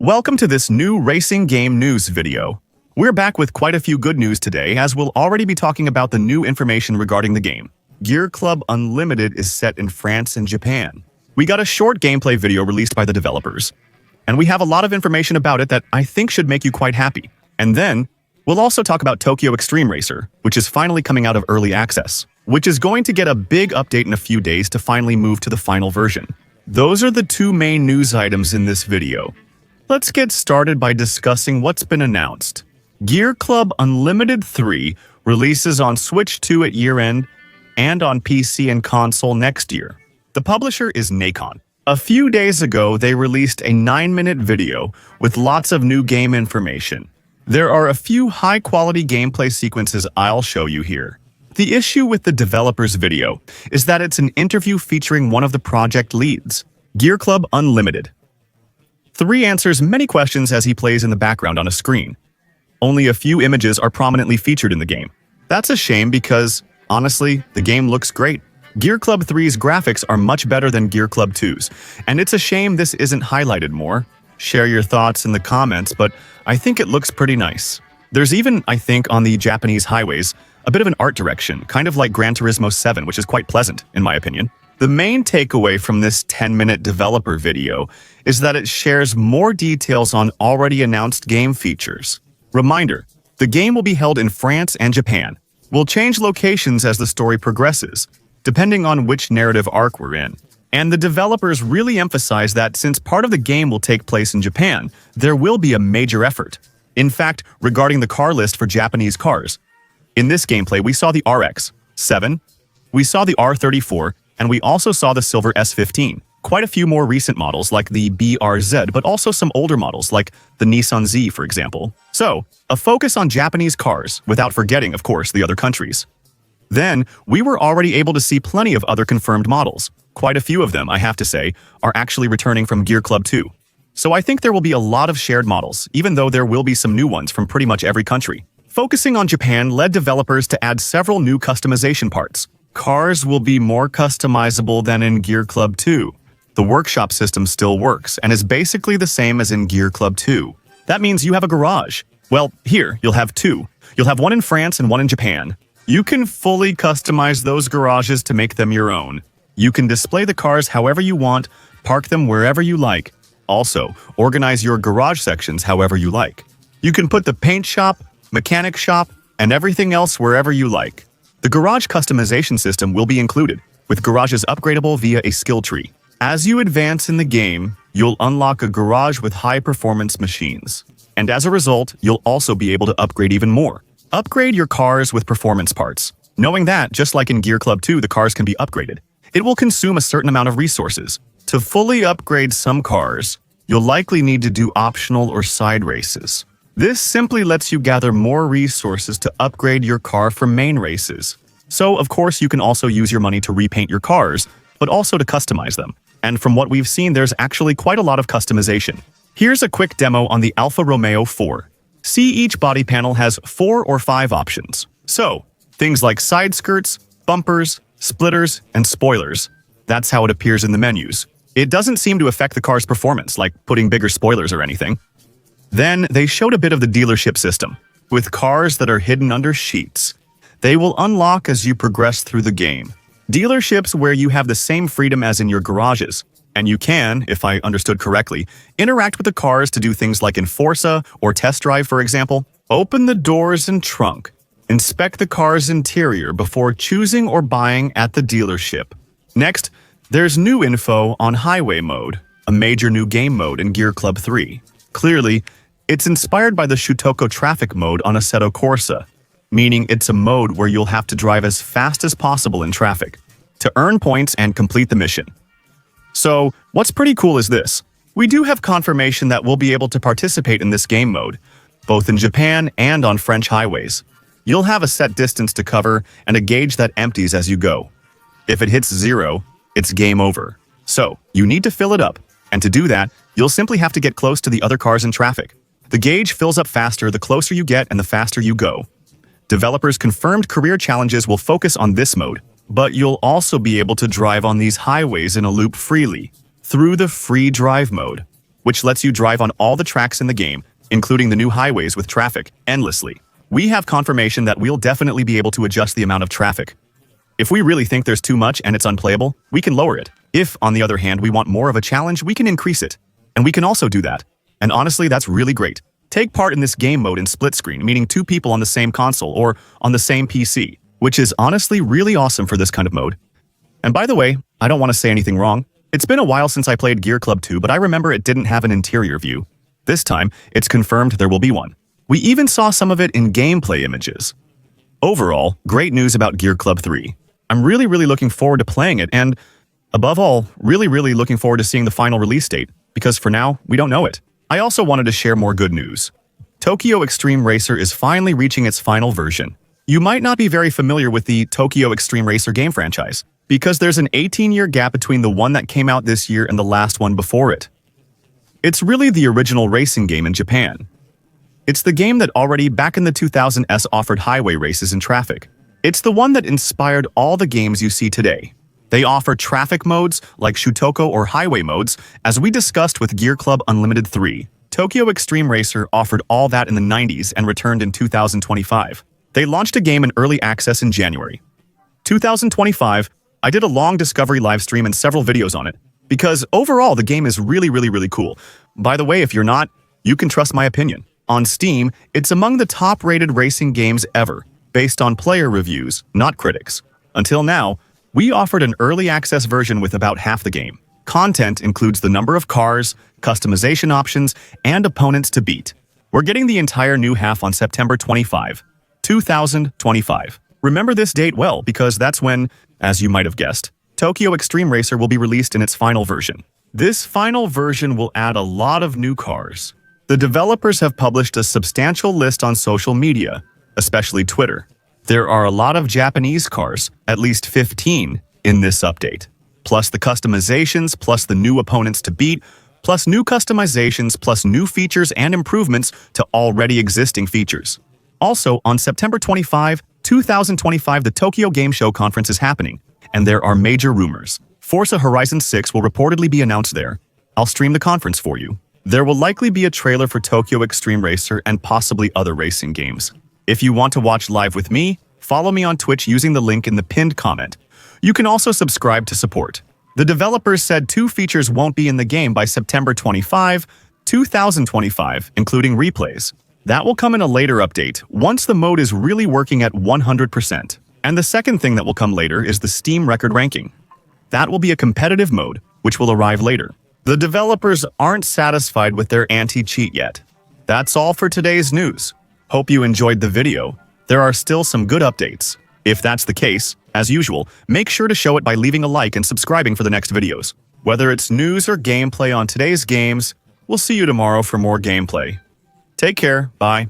Welcome to this new racing game news video. We're back with quite a few good news today, as we'll already be talking about the new information regarding the game. Gear Club Unlimited is set in France and Japan. We got a short gameplay video released by the developers, and we have a lot of information about it that I think should make you quite happy. And then, we'll also talk about Tokyo Extreme Racer, which is finally coming out of early access, which is going to get a big update in a few days to finally move to the final version. Those are the two main news items in this video. Let's get started by discussing what's been announced. Gear Club Unlimited 3 releases on Switch 2 at year-end and on PC and console next year. The publisher is Nacon. A few days ago, they released a 9-minute video with lots of new game information. There are a few high-quality gameplay sequences I'll show you here. The issue with the developer's video is that it's an interview featuring one of the project leads, Gear Club Unlimited. 3 answers many questions as he plays in the background on a screen. Only a few images are prominently featured in the game. That's a shame because, honestly, the game looks great. Gear Club 3's graphics are much better than Gear Club 2's, and it's a shame this isn't highlighted more. Share your thoughts in the comments, but I think it looks pretty nice. There's even, I think, on the Japanese highways, a bit of an art direction, kind of like Gran Turismo 7, which is quite pleasant, in my opinion. The main takeaway from this 10-minute developer video is that it shares more details on already announced game features. Reminder, the game will be held in France and Japan. We'll change locations as the story progresses, depending on which narrative arc we're in. And the developers really emphasize that since part of the game will take place in Japan, there will be a major effort. In fact, regarding the car list for Japanese cars, in this gameplay we saw the RX-7, we saw the R34, and we also saw the silver S15. Quite a few more recent models like the BRZ, but also some older models like the Nissan Z, for example. So, a focus on Japanese cars, without forgetting, of course, the other countries. Then, we were already able to see plenty of other confirmed models. Quite a few of them, I have to say, are actually returning from Gear Club 2. So I think there will be a lot of shared models, even though there will be some new ones from pretty much every country. Focusing on Japan led developers to add several new customization parts. Cars will be more customizable than in Gear Club 2. The workshop system still works and is basically the same as in Gear Club 2. That means you have a garage. Well, here, you'll have 2. You'll have one in France and one in Japan. You can fully customize those garages to make them your own. You can display the cars however you want, park them wherever you like. Also, organize your garage sections however you like. You can put the paint shop, mechanic shop, and everything else wherever you like. The garage customization system will be included, with garages upgradable via a skill tree. As you advance in the game, you'll unlock a garage with high-performance machines. And as a result, you'll also be able to upgrade even more. Upgrade your cars with performance parts. Knowing that, just like in Gear Club 2, the cars can be upgraded. It will consume a certain amount of resources. To fully upgrade some cars, you'll likely need to do optional or side races. This simply lets you gather more resources to upgrade your car for main races. So, of course, you can also use your money to repaint your cars, but also to customize them. And from what we've seen, there's actually quite a lot of customization. Here's a quick demo on the Alfa Romeo 4. See, each body panel has 4 or 5 options. So, things like side skirts, bumpers, splitters, and spoilers. That's how it appears in the menus. It doesn't seem to affect the car's performance, like putting bigger spoilers or anything. Then, they showed a bit of the dealership system, with cars that are hidden under sheets. They will unlock as you progress through the game. Dealerships where you have the same freedom as in your garages, and you can, if I understood correctly, interact with the cars to do things like in Forza or test drive, for example. Open the doors and trunk. Inspect the car's interior before choosing or buying at the dealership. Next, there's new info on Highway Mode, a major new game mode in Gear Club 3. Clearly, it's inspired by the Shutoko traffic mode on Assetto Corsa, meaning it's a mode where you'll have to drive as fast as possible in traffic to earn points and complete the mission. So, what's pretty cool is this. We do have confirmation that we'll be able to participate in this game mode, both in Japan and on French highways. You'll have a set distance to cover and a gauge that empties as you go. If it hits 0, it's game over. So, you need to fill it up, and to do that, you'll simply have to get close to the other cars in traffic. The gauge fills up faster the closer you get and the faster you go. Developers confirmed career challenges will focus on this mode, but you'll also be able to drive on these highways in a loop freely, through the free drive mode. which lets you drive on all the tracks in the game, including the new highways with traffic, endlessly. We have confirmation that we'll definitely be able to adjust the amount of traffic. If we really think there's too much and it's unplayable, we can lower it. If, on the other hand, we want more of a challenge, we can increase it. And we can also do that. And honestly, that's really great. Take part in this game mode in split screen, meaning 2 people on the same console or on the same PC, which is honestly really awesome for this kind of mode. And by the way, I don't want to say anything wrong. It's been a while since I played Gear Club 2, but I remember it didn't have an interior view. This time, it's confirmed there will be one. We even saw some of it in gameplay images. Overall, great news about Gear Club 3. I'm really looking forward to playing it and, above all, really looking forward to seeing the final release date, because for now, we don't know it. I also wanted to share more good news. Tokyo Extreme Racer is finally reaching its final version. You might not be very familiar with the Tokyo Extreme Racer game franchise, because there's an 18-year gap between the one that came out this year and the last one before it. It's really the original racing game in Japan. It's the game that already back in the 2000s offered highway races and traffic. It's the one that inspired all the games you see today. They offer traffic modes like Shutoko or highway modes, as we discussed with Gear Club Unlimited 3. Tokyo Extreme Racer offered all that in the 90s and returned in 2025. They launched a game in early access in January 2025. I did a long discovery live stream and several videos on it, because overall the game is really cool. By the way, if you're not, you can trust my opinion. On Steam, it's among the top-rated racing games ever, based on player reviews, not critics. Until now, we offered an early access version with about half the game. Content includes the number of cars, customization options, and opponents to beat. We're getting the entire new half on September 25, 2025. Remember this date well, because that's when, as you might have guessed, Tokyo Extreme Racer will be released in its final version. This final version will add a lot of new cars. The developers have published a substantial list on social media, especially Twitter. There are a lot of Japanese cars, at least 15, in this update. Plus the customizations, plus the new opponents to beat, plus new customizations, plus new features and improvements to already existing features. Also, on September 25, 2025, the Tokyo Game Show conference is happening, and there are major rumors. Forza Horizon 6 will reportedly be announced there. I'll stream the conference for you. There will likely be a trailer for Tokyo Extreme Racer and possibly other racing games. If you want to watch live with me, follow me on Twitch using the link in the pinned comment. You can also subscribe to support. The developers said 2 features won't be in the game by September 25, 2025, including replays. That will come in a later update, once the mode is really working at 100%. And the second thing that will come later is the Steam record ranking. That will be a competitive mode, which will arrive later. The developers aren't satisfied with their anti-cheat yet. That's all for today's news. Hope you enjoyed the video. There are still some good updates. If that's the case, as usual, make sure to show it by leaving a like and subscribing for the next videos. Whether it's news or gameplay on today's games, we'll see you tomorrow for more gameplay. Take care, bye.